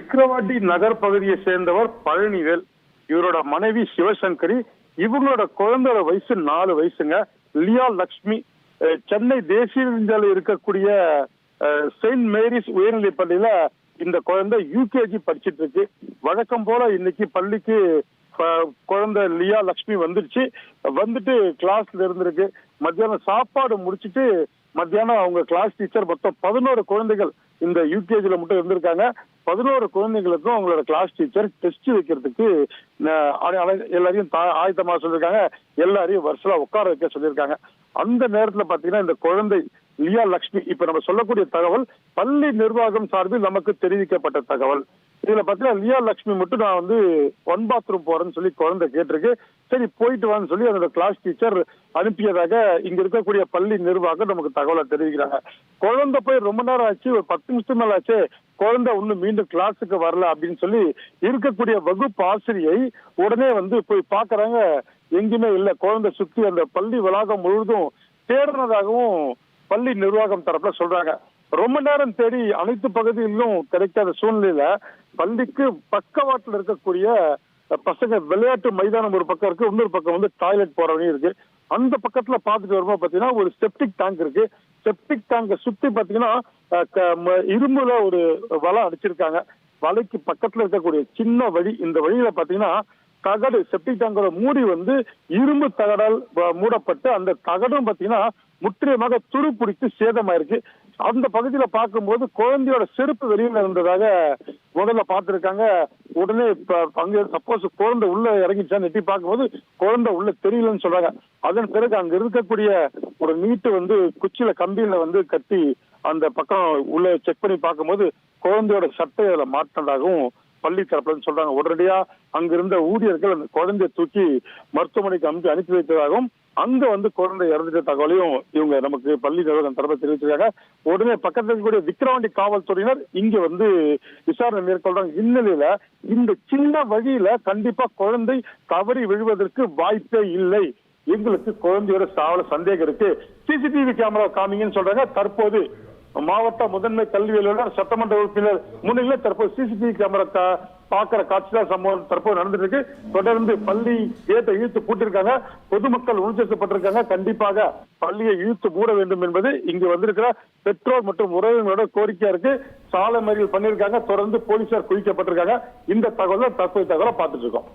விக்கிரவாண்டி நகர் பகுதியை சேர்ந்தவர் பழனிவேல். இவரோட மனைவி சிவசங்கரி. இவங்களோட குழந்தையோட வயசு 4 வயசுங்க. லியா லக்ஷ்மி. சென்னை தேசிய நெடுஞ்சாலையில் இருக்கக்கூடிய செயின்ட் மேரிஸ் உயர்நிலை பள்ளியில இந்த குழந்தை யூகேஜி படிச்சிட்டு இருக்கு. வழக்கம் போல இன்னைக்கு பள்ளிக்கு குழந்தை லியா லக்ஷ்மி வந்துட்டு கிளாஸ்ல இருந்திருக்கு. மத்தியானம் சாப்பாடு முடிச்சிட்டு மத்தியானம் அவங்க கிளாஸ் டீச்சர் மொத்தம் 11 குழந்தைகள் இந்த யூகேஜில மட்டும் இருந்திருக்காங்க. 11 குழந்தைகளுக்கும் அவங்களோட கிளாஸ் டீச்சர் டெஸ்ட் வைக்கிறதுக்கு எல்லாரையும் ஆயத்தமா சொல்லியிருக்காங்க. எல்லாரையும் வருஷம் உட்கார வைக்க சொல்லியிருக்காங்க. அந்த நேரத்துல பாத்தீங்கன்னா இந்த குழந்தை லியா லக்ஷ்மி, இப்ப நம்ம சொல்லக்கூடிய தகவல் பள்ளி நிர்வாகம் சார்பில் நமக்கு தெரிவிக்கப்பட்ட தகவல். இதுல பாத்தீங்கன்னா லியா லக்ஷ்மி மட்டும் நான் ஒன் பாத்ரூம் போறேன்னு சொல்லி குழந்தை கேட்டிருக்கு. சரி போயிட்டு வான்னு சொல்லி அதோட கிளாஸ் டீச்சர் அனுப்பியதாக இங்க இருக்கக்கூடிய பள்ளி நிர்வாகம் நமக்கு தகவலை தெரிவிக்கிறாங்க. குழந்தை போய் ரொம்ப நேரம் ஆச்சு, ஒரு 10 நிமிஷம் மேல ஆச்சு, குழந்தை இன்னும் மீண்டும் கிளாஸுக்கு வரல அப்படின்னு சொல்லி இருக்கக்கூடிய வகுப்பு ஆசிரியை உடனே போய் பாக்குறாங்க. எங்குமே இல்ல. குழந்தை சுத்தி அந்த பள்ளி வளாகம் முழுவதும் தேடினதாகவும் பள்ளி நிர்வாகம் தரப்புல சொல்றாங்க. ரொம்ப நேரம் தேடி அனைத்து பகுதிகளிலும் கிடைக்காத சூழ்நிலையில பள்ளிக்கு பக்கவாட்டில் இருக்கக்கூடிய பசங்க விளையாட்டு மைதானம் ஒரு பக்கம் இருக்கு, இன்னொரு பக்கம் டாய்லெட் போறவங்க இருக்கு. அந்த பக்கத்துல பாத்துட்டு வரும்போது பாத்தீங்கன்னா ஒரு செப்டிக் டேங்க் இருக்கு. செப்டிக் டேங்கை சுத்தி பாத்தீங்கன்னா இரும்புல ஒரு வலை அடிச்சிருக்காங்க. வலைக்கு பக்கத்துல இருக்கக்கூடிய சின்ன வழி, இந்த வழியில பாத்தீங்கன்னா தகடு, செப்டிக் டேங்கோட மூடி இரும்பு தகடால் மூடப்பட்டு அந்த தகடும் பாத்தீங்கன்னா முற்றிலுமாக துரு பிடித்து சேதமாயிருக்கு. அந்த பகுதியில பார்க்கும்போது குழந்தையோட செருப்பு வெளியில இருந்ததாக முதல்ல பார்த்திருக்காங்க. உடனே அங்க சப்போஸ் குழந்தை உள்ள இறங்கிச்சா நெட்டி பார்க்கும்போது குழந்தை உள்ள தெரியலன்னு சொல்றாங்க. அதன் பிறகு அங்க இருக்கக்கூடிய ஒரு நீட்டு குச்சியில கம்பியில கட்டி அந்த பக்கம் உள்ள செக் பண்ணி பார்க்கும்போது குழந்தையோட சட்டை அதுல மாட்டினதாகவும் பள்ளி தரப்புல சொல்றாங்க. உடனடியா அங்கிருந்த ஊழியர்கள் அந்த குழந்தைய தூக்கி மருத்துவமனைக்கு அனுப்பி வைத்ததாகவும் அங்க குழந்தை இறந்துட்ட தகவலையும் இவங்க நமக்கு பள்ளி நிர்வாகம் தரப்பு தெரிவிச்சிருக்காங்க. உடனே பக்கத்தில் இருக்கக்கூடிய விக்கிரவாண்டி காவல்துறையினர் இங்க விசாரணை மேற்கொள்றாங்க. இந்நிலையில இந்த சின்ன வழியில கண்டிப்பா குழந்தை தவறி விழுவதற்கு வாய்ப்பே இல்லை. எங்களுக்கு குழந்தையோட சாவல சந்தேகம் இருக்கு, சிசிடிவி கேமரா காமிங்கன்னு சொல்றாங்க. தற்போது மாவட்ட முதன்மை கல்வி அலுவலர் சட்டமன்ற உறுப்பினர் முன்னிலையில தற்போது சிசிடிவி கேமரா பாக்குற காட்சிதான் சம்பவம் தற்போது நடந்துட்டு இருக்கு. தொடர்ந்து பள்ளி கேட்டை இழுத்து பூட்டிருக்காங்க. பொதுமக்கள் உணர்ச்சிப்பட்டிருக்காங்க. கண்டிப்பாக பள்ளியை இழுத்து மூட வேண்டும் என்பது இங்கு வந்திருக்கிற பெற்றோர் மற்றும் உறவினரோட கோரிக்கையா இருக்கு. சாலை மறியல் பண்ணிருக்காங்க. தொடர்ந்து போலீசார் குவிக்கப்பட்டிருக்காங்க. இந்த தகவலை தற்போது பார்த்துட்டு இருக்கோம்.